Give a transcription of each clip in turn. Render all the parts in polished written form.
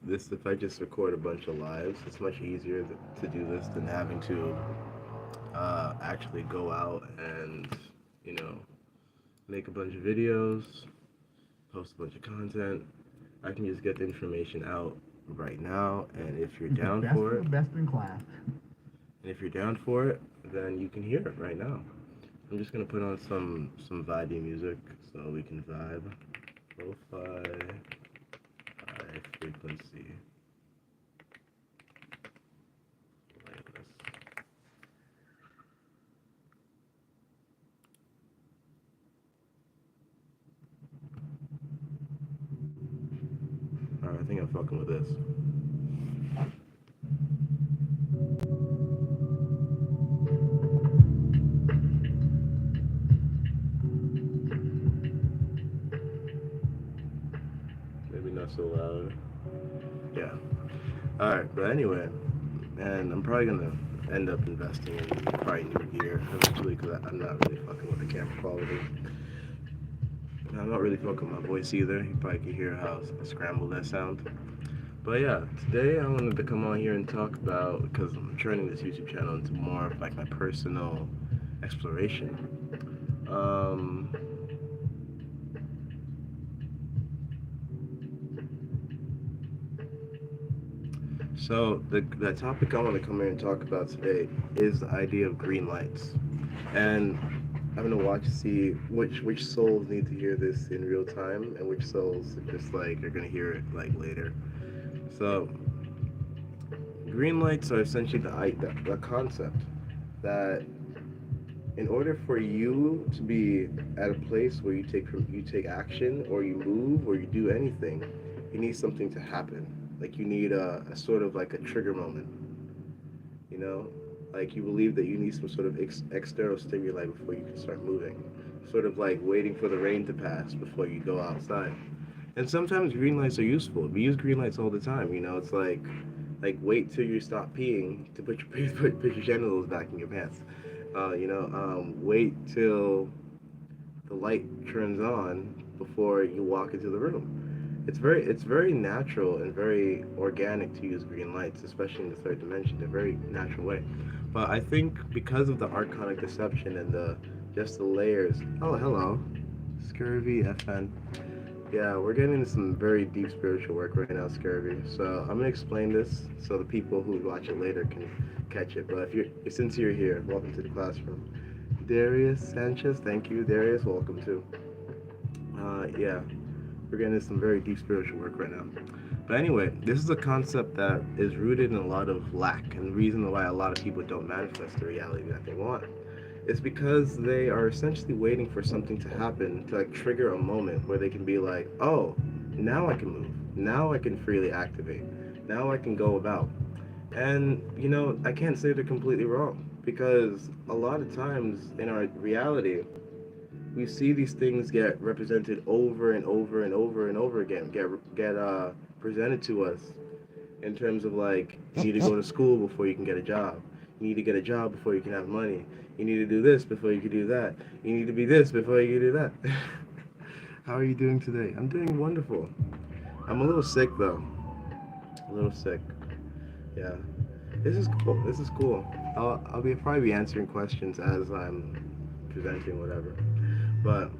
this if I just record a bunch of lives, it's much easier to do this than having to actually go out and you know make a bunch of videos, post a bunch of content. I can just get the information out right now, and if you're down Best for for it, the best in class. and if you're down for it, then you can hear it right now. I'm just gonna put on some vibey music so we can vibe. Lo-fi, high frequency, playlist. Alright, I think I'm fucking with this. Maybe not so loud. Yeah. Alright, but anyway, and I'm probably gonna end up investing in probably new gear eventually because I'm not really fucking with the camera quality. And I'm not really fucking with my voice either. You probably can hear how scrambled that sound. But yeah, today I wanted to come on here and talk about because I'm turning this YouTube channel into more of like my personal exploration. Um, so the topic I want to come here and talk about today is the idea of green lights, and I'm gonna watch to see which souls need to hear this in real time and which souls just like are gonna hear it like later. So green lights are essentially the concept that in order for you to be at a place where you take action or you move or you do anything, you need something to happen. Like you need a sort of like a trigger moment, you know? Like you believe that you need some sort of external stimuli before you can start moving. Sort of like waiting for the rain to pass before you go outside. And sometimes green lights are useful. We use green lights all the time, you know? It's like wait till you stop peeing to put your put your genitals back in your pants. Wait till the light turns on before you walk into the room. It's very natural and very organic to use green lights, especially in the third dimension, a very natural way. But I think because of the archonic deception and the just the layers. Oh, hello, Scurvy FN. Yeah, we're getting into some very deep spiritual work right now, Scurvy. So I'm gonna explain this so the people who watch it later can catch it. But if you're since you're here, welcome to the classroom. Darius Sanchez, thank you, Darius. Welcome too. Yeah, we're getting into some very deep spiritual work right now. But anyway, this is a concept that is rooted in a lot of lack, and the reason why a lot of people don't manifest the reality that they want is because they are essentially waiting for something to happen to like trigger a moment where they can be like, oh, now I can move. Now I can freely activate. Now I can go about. And, I can't say they're completely wrong because a lot of times in our reality, we see these things get represented over and over and over and over again, get presented to us in terms of like you need to go to school before you can get a job. You need to get a job before you can have money. You need to do this before you can do that. You need to be this before you can do that. How are you doing today? I'm doing wonderful. I'm a little sick though. A little sick. Yeah. This is cool. This is cool. I'll be probably be answering questions as I'm presenting whatever. But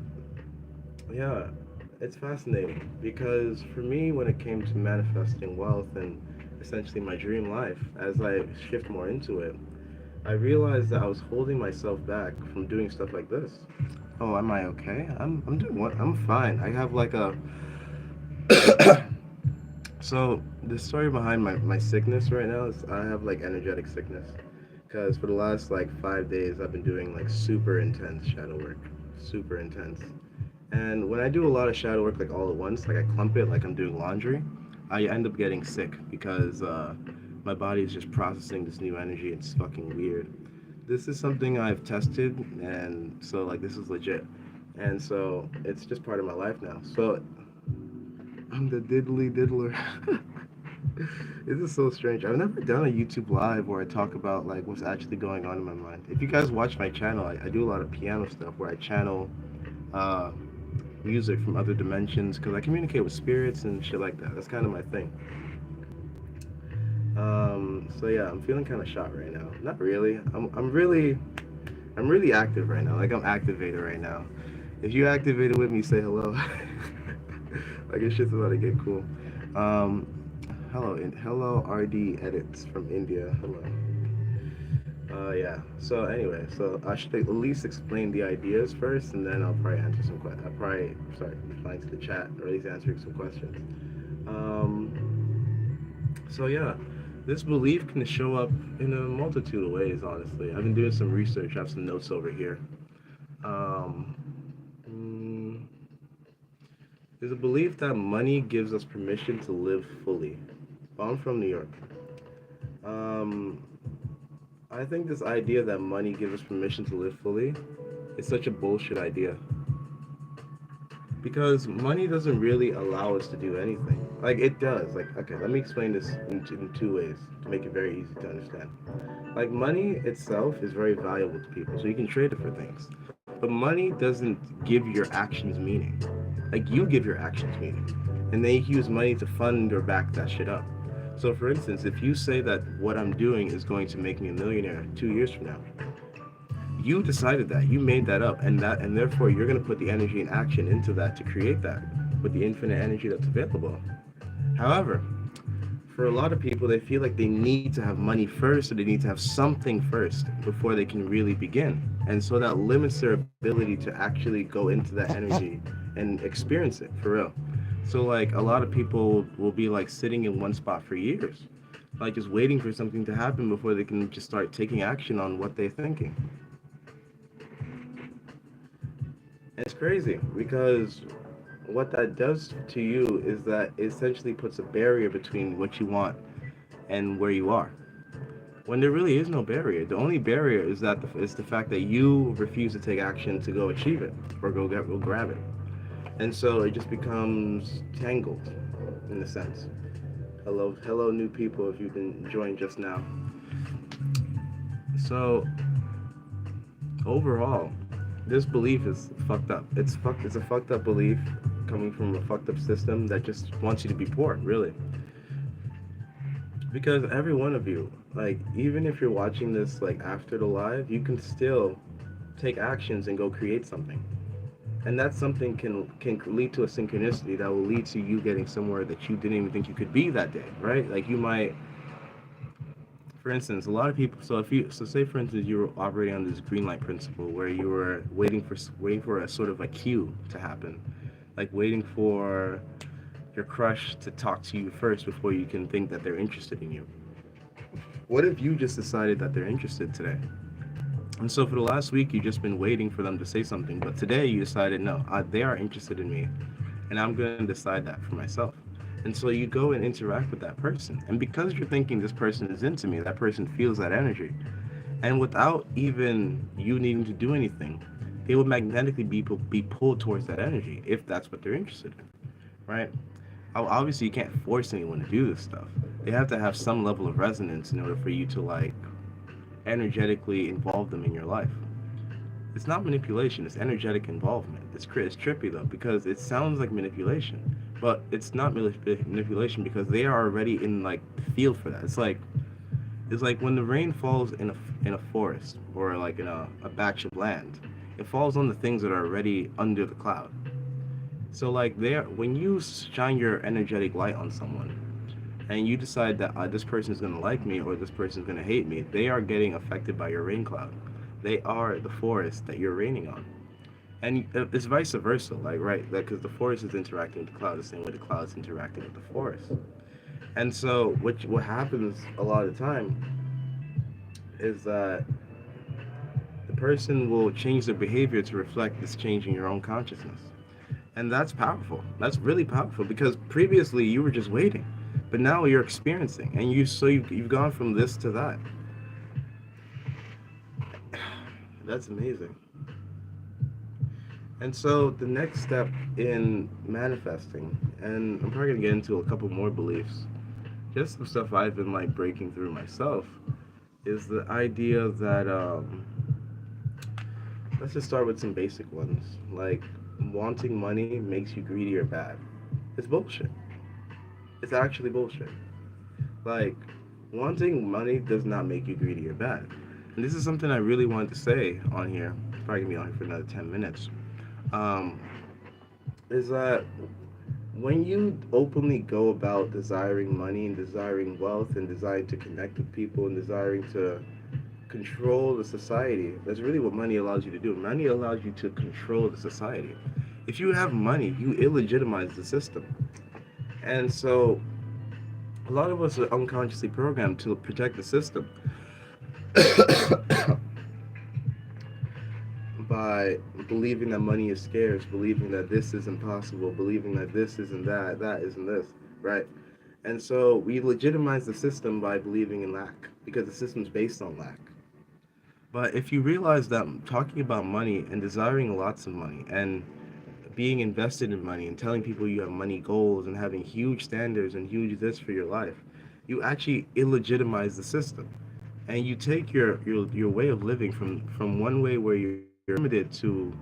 yeah, it's fascinating because for me, when it came to manifesting wealth and essentially my dream life, as I shift more into it, I realized that I was holding myself back from doing stuff like this. Oh, am I okay? I'm doing what? I'm fine. I have like a so the story behind my sickness right now is I have like energetic sickness because for the last like 5 days I've been doing like super intense shadow work, super intense. And when I do a lot of shadow work like all at once, like I clump it like I'm doing laundry, I end up getting sick because my body is just processing this new energy. It's fucking weird. This is something I've tested, and so like this is legit. And so it's just part of my life now. So I'm the diddly diddler. This is so strange. I've never done a YouTube live where I talk about like what's actually going on in my mind. If you guys watch my channel, I do a lot of piano stuff where I channel uh, music from other dimensions because I communicate with spirits and shit like that. That's kind of my thing. So yeah, I'm feeling kind of shot right now. Not really. I'm really active right now. Like I'm activated right now. If you activated with me, say hello. Like it's just about to get cool. Um, hello RD edits from India. Hello. Yeah. So anyway, so I should at least explain the ideas first, and then I'll probably answer some questions. I'll probably start replying to the chat, or at least answering some questions. So yeah, this belief can show up in a multitude of ways. Honestly, I've been doing some research. I have some notes over here. Um, mm, there's a belief that money gives us permission to live fully. Well, I'm from New York. Um, I think this idea that money gives us permission to live fully is such a bullshit idea. Because money doesn't really allow us to do anything. Like it does. Like okay, let me explain this in two ways to make it very easy to understand. Like money itself is very valuable to people, so you can trade it for things. But money doesn't give your actions meaning. Like you give your actions meaning, and they use money to fund or back that shit up. So for instance, if you say that what I'm doing is going to make me a millionaire 2 years from now, you decided that, you made that up, and therefore you're going to put the energy and action into that to create that with the infinite energy that's available. However, for a lot of people, they feel like they need to have money first, or they need to have something first before they can really begin. And so that limits their ability to actually go into that energy and experience it for real. So like a lot of people will be like sitting in one spot for years, like just waiting for something to happen before they can just start taking action on what they're thinking. And it's crazy because what that does to you is that it essentially puts a barrier between what you want and where you are. When there really is no barrier. The only barrier is is the fact that you refuse to take action to go achieve it or go grab it, and so it just becomes tangled, in a sense. Hello, new people. If you can join just now. So overall, this belief is fucked up. It's fucked. It's a fucked up belief coming from a fucked up system that just wants you to be poor, really. Because every one of you, like, even if you're watching this like after the live, you can still take actions and go create something. And that something can lead to a synchronicity that will lead to you getting somewhere that you didn't even think you could be that day, right? Like you might, for instance, a lot of people. So if you, so say for instance, you were operating on this green light principle where you were waiting for a sort of a cue to happen, like waiting for your crush to talk to you first before you can think that they're interested in you. What if you just decided that they're interested today? And so for the last week, you've just been waiting for them to say something. But today you decided, no, they are interested in me. And I'm going to decide that for myself. And so you go and interact with that person. And because you're thinking this person is into me, that person feels that energy. And without even you needing to do anything, they will magnetically be pulled towards that energy if that's what they're interested in, right? Obviously, you can't force anyone to do this stuff. They have to have some level of resonance in order for you to like energetically involve them in your life. It's not manipulation, it's energetic involvement. It's trippy though because it sounds like manipulation, but it's not manipulation because they are already in like the field for that. It's like when the rain falls in a forest or like in a batch of land, it falls on the things that are already under the cloud. So like there, when you shine your energetic light on someone, and you decide that this person is going to like me or this person is going to hate me, they are getting affected by your rain cloud. They are the forest that you're raining on. And it's vice versa, like, right? Because the forest is interacting with the cloud the same way the cloud is interacting with the forest. And so, what happens a lot of the time is that the person will change their behavior to reflect this change in your own consciousness. And that's powerful. That's really powerful because previously you were just waiting, but now you're experiencing, and you've gone from this to that. That's amazing. And so the next step in manifesting, and I'm probably gonna get into a couple more beliefs, just some stuff I've been like breaking through myself, is the idea that let's just start with some basic ones, like wanting money makes you greedy or bad. It's bullshit. It's actually bullshit. Like Wanting money does not make you greedy or bad. And this is something I really wanted to say on here. Probably gonna be on here for another 10 minutes. Um, is that when you openly go about desiring money and desiring wealth and desiring to connect with people and desiring to control the society, that's really what money allows you to do. Money allows you to control the society. If you have money, you illegitimize the system. And so a lot of us are unconsciously programmed to protect the system by believing that money is scarce, believing that this is impossible, believing that this isn't that, that isn't this, right? And so we legitimize the system by believing in lack because the system's based on lack. But if you realize that talking about money and desiring lots of money and being invested in money and telling people you have money goals and having huge standards and huge this for your life, you actually illegitimize the system. And you take your way of living from one way where you're limited to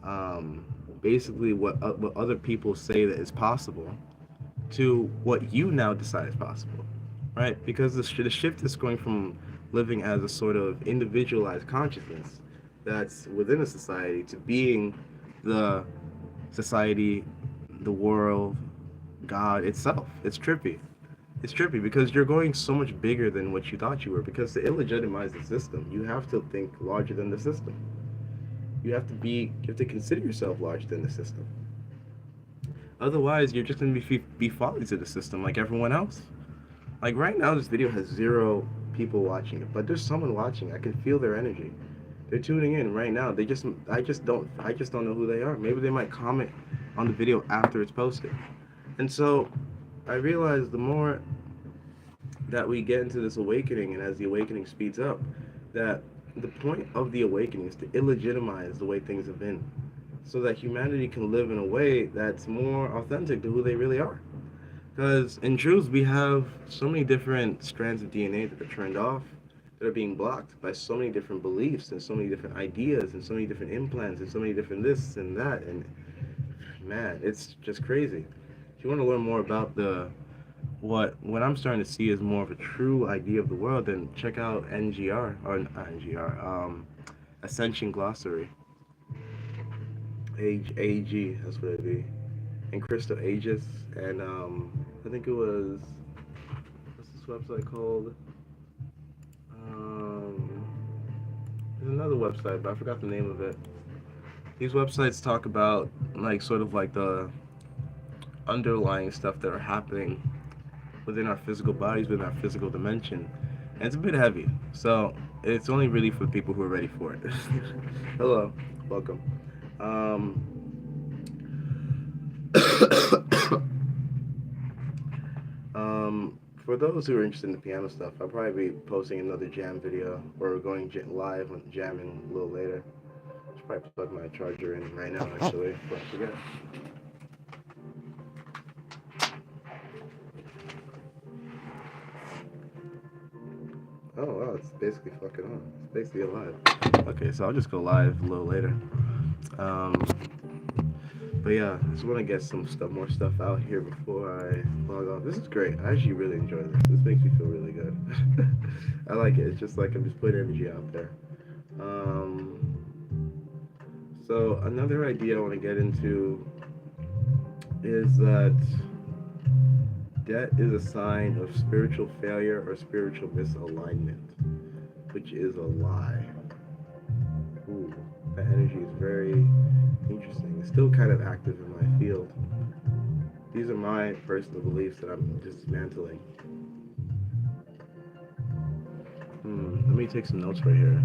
um, basically what other people say that is possible to what you now decide is possible, right? Because the shift is going from living as a sort of individualized consciousness that's within a society to being the society, the world, God itself. It's trippy. It's trippy because you're going so much bigger than what you thought you were. Because to illegitimize the system, you have to think larger than the system. You have to consider yourself larger than the system. Otherwise, you're just gonna be falling to the system like everyone else. Like right now, this video has zero people watching it, but there's someone watching. I can feel their energy. They're tuning in right now. I just don't know who they are. Maybe they might comment on the video after it's posted. And so I realize the more that we get into this awakening, and as the awakening speeds up, that the point of the awakening is to illegitimize the way things have been, so that humanity can live in a way that's more authentic to who they really are. Because in truth, we have so many different strands of DNA that are turned off, that are being blocked by so many different beliefs and so many different ideas and so many different implants and so many different this and that. And man, it's just crazy. If you want to learn more about the what I'm starting to see is more of a true idea of the world, then check out NGR or not NGR, Ascension Glossary. AG, that's what it'd be. And Crystal Aegis, and I think it was what's this website called? Um, there's another website, but I forgot the name of it. These websites talk about like sort of like the underlying stuff that are happening within our physical bodies, within our physical dimension. And it's a bit heavy. So it's only really for people who are ready for it. Hello, welcome. Um, for those who are interested in the piano stuff, I'll probably be posting another jam video or going live on jamming a little later. I should probably plug my charger in right now, actually, before I forget. Oh wow, it's basically fucking on. It's basically alive. Okay, so I'll just go live a little later. Um, but yeah, I just want to get some stuff, more stuff out here before I log off. This is great. I actually really enjoy this. This makes me feel really good. I like it. It's just like I'm just putting energy out there. Um, so another idea I want to get into is that debt is a sign of spiritual failure or spiritual misalignment, which is a lie. Ooh, that energy is very interesting. It's still kind of active in my field. These are my personal beliefs that I'm dismantling. Let me take some notes right here.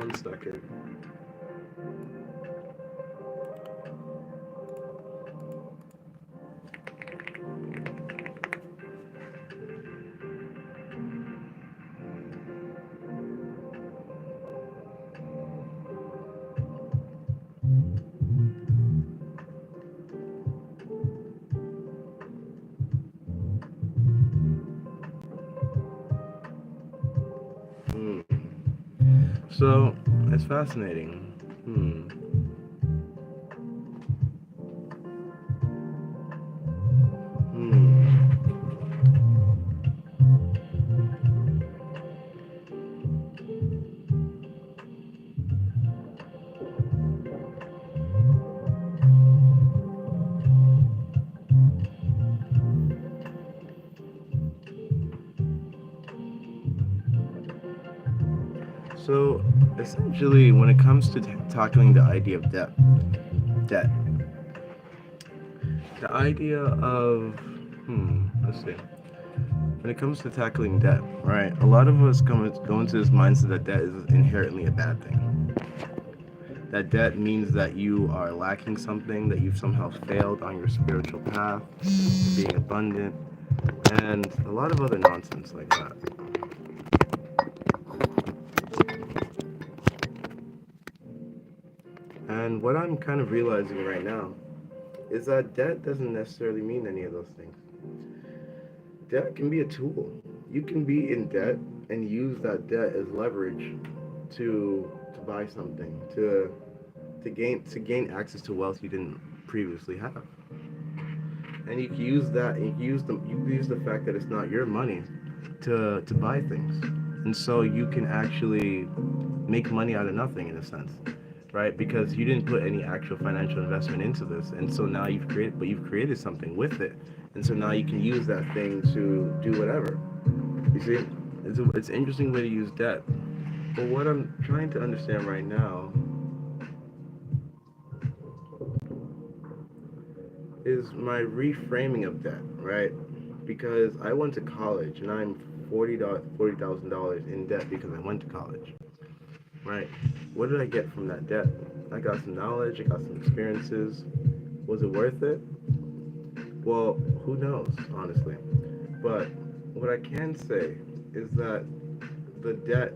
One second. So it's fascinating. Hmm. So essentially, when it comes to tackling the idea of debt, the idea of let's see. When it comes to tackling debt, right? A lot of us go into this mindset that debt is inherently a bad thing. That debt means that you are lacking something, that you've somehow failed on your spiritual path to being abundant, and a lot of other nonsense like that. And what I'm kind of realizing right now is that debt doesn't necessarily mean any of those things. Debt can be a tool. You can be in debt and use that debt as leverage to buy something, to gain access to wealth you didn't previously have. And you can use that, and you can use the fact that it's not your money to buy things. And so you can actually make money out of nothing in a sense, right? Because you didn't put any actual financial investment into this, and so now you've created something with it, and so now you can use that thing to do whatever. You see, it's an interesting way to use debt. But what I'm trying to understand right now is my reframing of debt, right? Because I went to college and I'm $40,000 in debt because I went to college, right? What did I get from that debt? I got some knowledge, I got some experiences. Was it worth it? Well, who knows, honestly. But what I can say is that the debt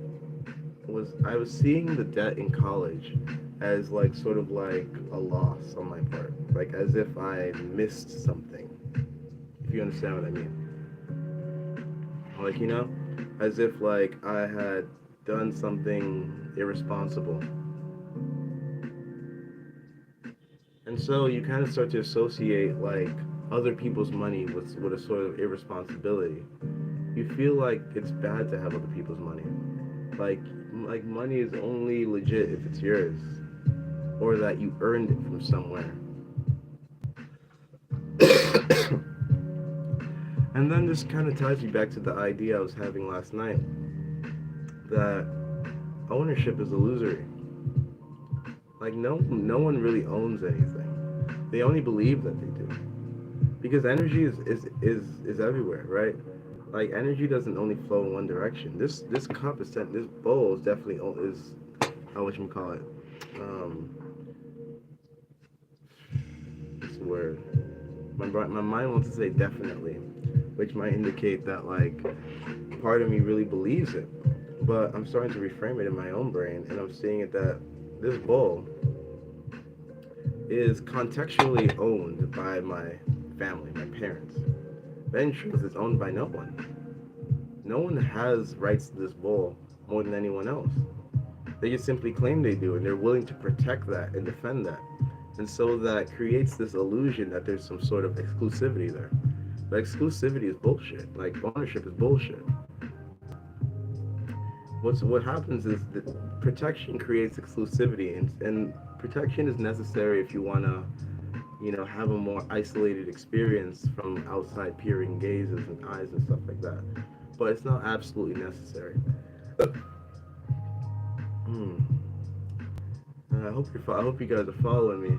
I was seeing the debt in college as like sort of like a loss on my part, like as if I missed something. If you understand what I mean, like as if like I had done something irresponsible, and so you kind of start to associate like other people's money with a sort of irresponsibility. You feel like it's bad to have other people's money. Like like money is only legit if it's yours or that you earned it from somewhere. And then this kind of ties me back to the idea I was having last night that ownership is illusory. Like no one really owns anything. They only believe that they do. Because energy is everywhere, right? Like energy doesn't only flow in one direction. This cup is sent. This bowl is definitely is how what you call it. Um, what's the word? My mind wants to say definitely, which might indicate that like part of me really believes it. But I'm starting to reframe it in my own brain, and I'm seeing it that this bowl is contextually owned by my family, my parents. But in truth, it's owned by no one. No one has rights to this bowl more than anyone else. They just simply claim they do, and they're willing to protect that and defend that. And so that creates this illusion that there's some sort of exclusivity there. But exclusivity is bullshit. Like ownership is bullshit. What happens is that protection creates exclusivity, and protection is necessary if you want to have a more isolated experience from outside peering gazes and eyes and stuff like that. But it's not absolutely necessary. Hmm. I hope you guys are following me.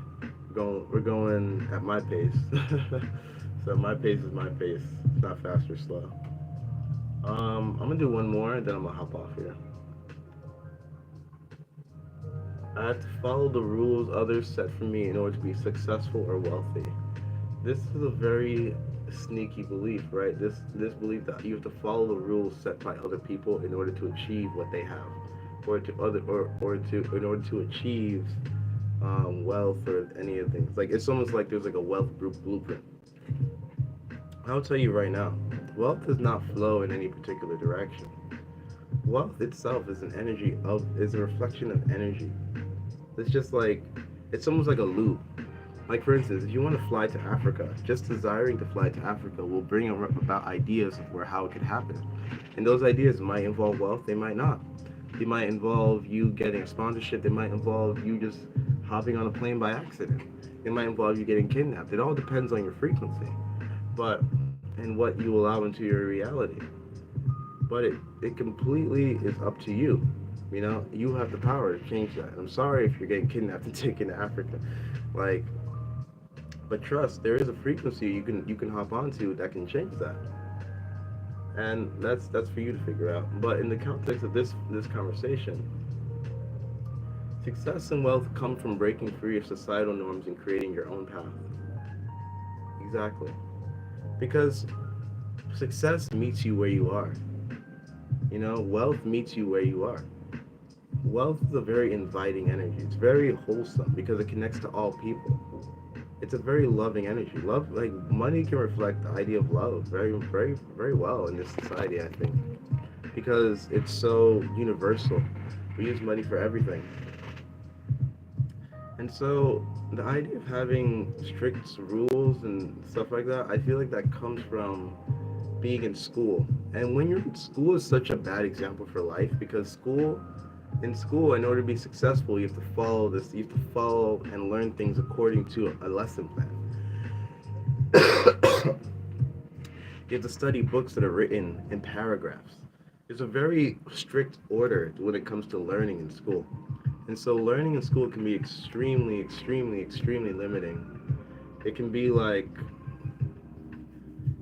We're going at my pace. So my pace is my pace. It's not fast or slow. I'm gonna do one more, and then I'm gonna hop off here. I have to follow the rules others set for me in order to be successful or wealthy. This is a very sneaky belief, right? This belief that you have to follow the rules set by other people in order to achieve what they have, or to in order to achieve wealth or any of the things. Like it's almost like there's like a wealth group blueprint. I'll tell you right now, wealth does not flow in any particular direction. Wealth itself is an energy of is a reflection of energy. It's just like it's almost like a loop. Like for instance, if you want to fly to Africa, just desiring to fly to Africa will bring about ideas of where how it could happen. And those ideas might involve wealth, they might not. They might involve you getting a sponsorship, they might involve you just hopping on a plane by accident. It might involve you getting kidnapped. It all depends on your frequency. But and what you allow into your reality. But it completely is up to you. You know, you have the power to change that. I'm sorry if you're getting kidnapped and taken to Africa. Like, but trust, there is a frequency you can hop onto that can change that. And that's for you to figure out. But in the context of this conversation, success and wealth come from breaking free of societal norms and creating your own path. Exactly. Because success meets you where you are. You know, wealth meets you where you are. Wealth is a very inviting energy. It's very wholesome because it connects to all people. It's a very loving energy. Love, like money, can reflect the idea of love very, very, very well in this society. I think because it's so universal. We use money for everything, and so the idea of having strict rules and stuff like that, I feel like that comes from being in school. And when you're in school is such a bad example for life because in school, in order to be successful, you have to follow this. You have to follow and learn things according to a lesson plan. You have to study books that are written in paragraphs. There's a very strict order when it comes to learning in school. And so learning in school can be extremely, extremely, extremely limiting. It can be like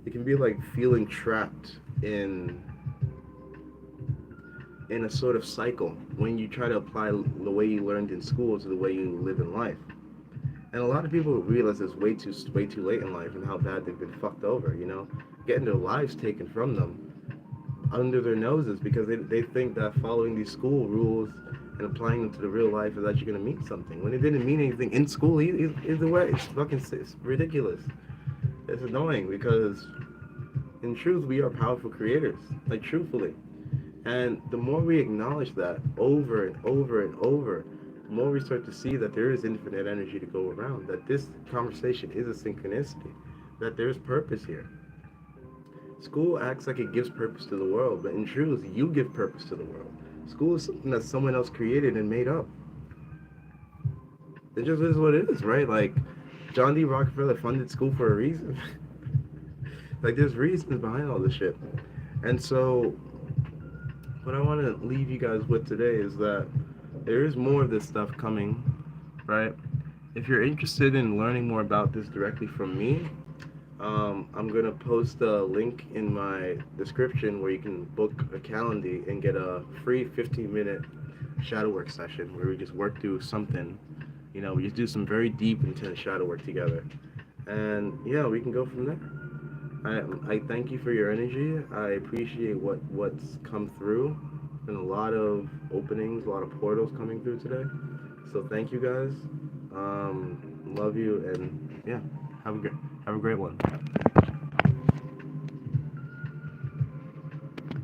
it can be like feeling trapped in a sort of cycle when you try to apply the way you learned in school to the way you live in life. And a lot of people realize it's way too late in life and how bad they've been fucked over, you know, getting their lives taken from them under their noses because they think that following these school rules and applying them to the real life is actually going to mean something when it didn't mean anything in school either way. It's ridiculous. It's annoying because in truth we are powerful creators, like truthfully. And the more we acknowledge that over and over and over, the more we start to see that there is infinite energy to go around, that this conversation is a synchronicity, that there's purpose here. School acts like it gives purpose to the world, but in truth, you give purpose to the world. School is something that someone else created and made up. It just is what it is, right? Like, John D. Rockefeller funded school for a reason. Like, there's reasons behind all this shit. And so, what I want to leave you guys with today is that there is more of this stuff coming, right? If you're interested in learning more about this directly from me, I'm gonna post a link in my description where you can book a calendar and get a free 15-minute shadow work session where we just work through something. You know, we just do some very deep, intense shadow work together, and yeah, we can go from there. I thank you for your energy. I appreciate what's come through, and a lot of openings, a lot of portals coming through today. So thank you guys. Love you, and yeah, have a great one.